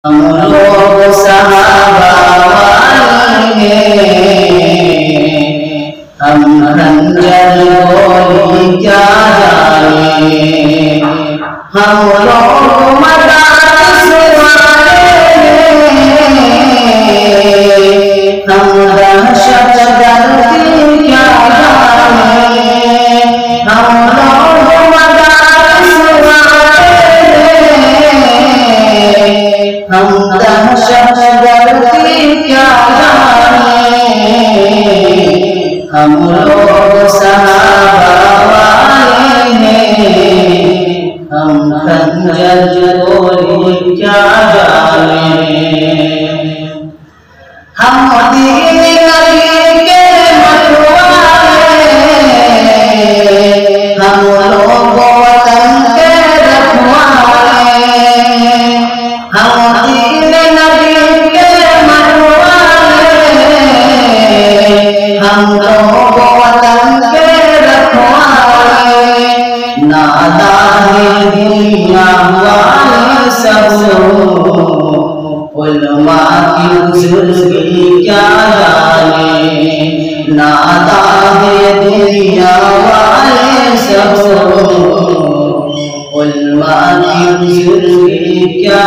हम लोग सहाबा वाले हम खंजर गोली क्या जाने, हम लोग मदारिस वाले हम दहशत गर्दी क्या जाने, हम लोग मदारिस वाले हम दहशत गर्दी क्या जाने, हम लोग सहाबा वाले हम खंजर गोली क्या जाने। हम दीन नबी के मतवाले हम लोग वतन के रखवाले, हम दीन नबी के मतवाले हम लोग वतन के रखवाले। नादान दुनिया वाले सब उलमा की बुजुर्गी क्या जाने, नादान दुनिया वाले सब उलमा की बुजुर्गी क्या